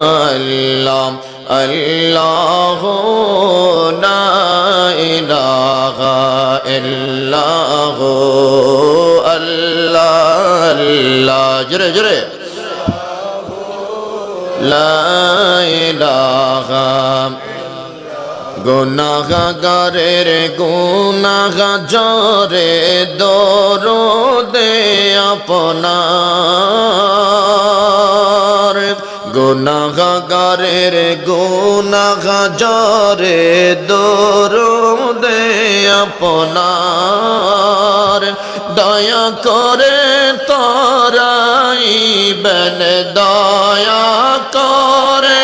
আল্লাহ আল্লাহ লা ইলাহা ইল্লাল্লাহ আল্লাহ আল্লাহ জোরে জোরে লা ইলাহা গুনাহগারের গুনাহগারে দরদে আপনার গুনাহগারের গুনাহগারে দরদে আপনার দয়া করে তরাইবেন দয়া করে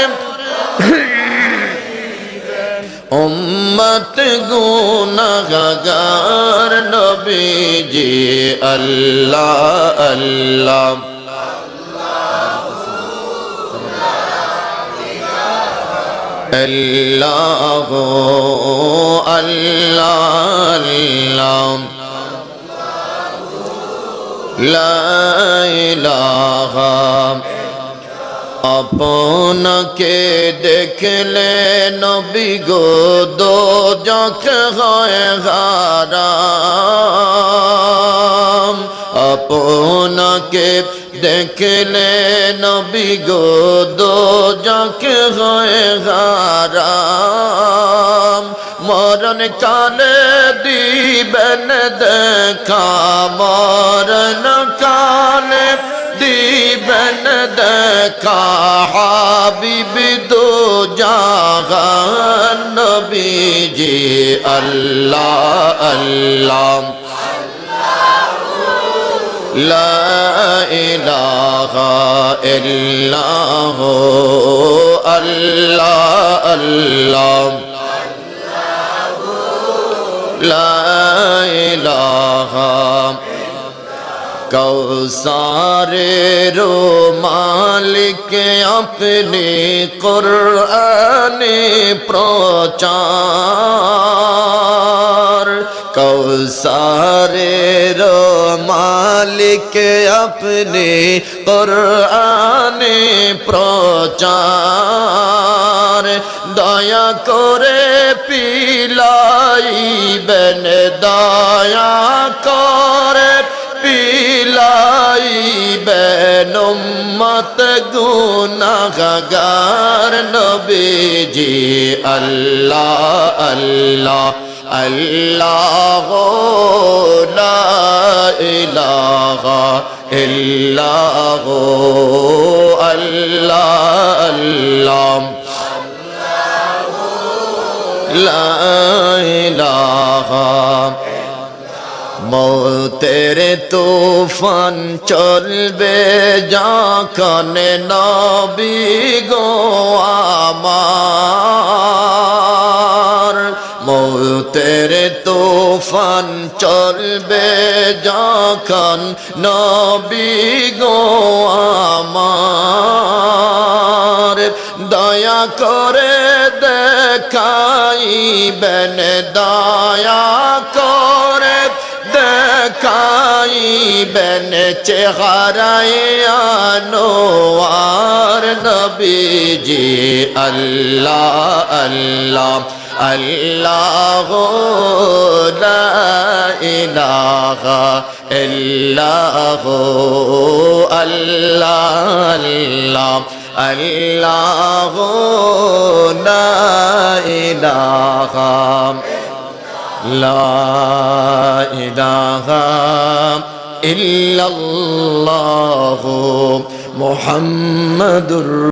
উম্মত গুনাহগার নবীজি আল্লাহ আল্লাহ আল্লাহ আল্লাহ লা ইলাহা আপনাকে দেখলে নবী গো দোজখ হয় হারাম আপনাকে দেখলে নবী গো দোজখ হয় হারাম মরণ কালে দিবেন দেখা মরণ কালে দিবেন দেখা হাবিব দো জাহান নবীজি আল্লাহ আল্লাহ লা ইলাহা ইল্লাল্লাহ আল্লাহ আল্লাহ লা ইলাহা কৌসারের মালিক আপনি কুরআনে প্রচার কৌসারের মালিক আপনি কুরআনে প্রচার দয়া করে পিলাইবেন দয়া করে পিলাইবেন উম্মত গুনাহগার নবীজি আল্লাহ আল্লাহ আল্লাহ লা ইলাহা ইল্লাল্লাহ আল্লাহ আল্লাহ লা ইলাহা মৌতের তুফান চলবে যখন নবী গো আমার মৌতের তুফান চলবে যখন নবী গো আমার দয়া করে দেখাইবেন দয়া করে দেখাইবেন চেহারায় আনোয়ার নবীজি আল্লাহ আল্লাহ আল্লাহ লা ইলাহা ইল্লাল্লাহ আল্লাহ আল্লাহ আল্লাহ লা ইলাহা লা ইলাহা ইল্লাল্লাহ মুহাম্মাদুর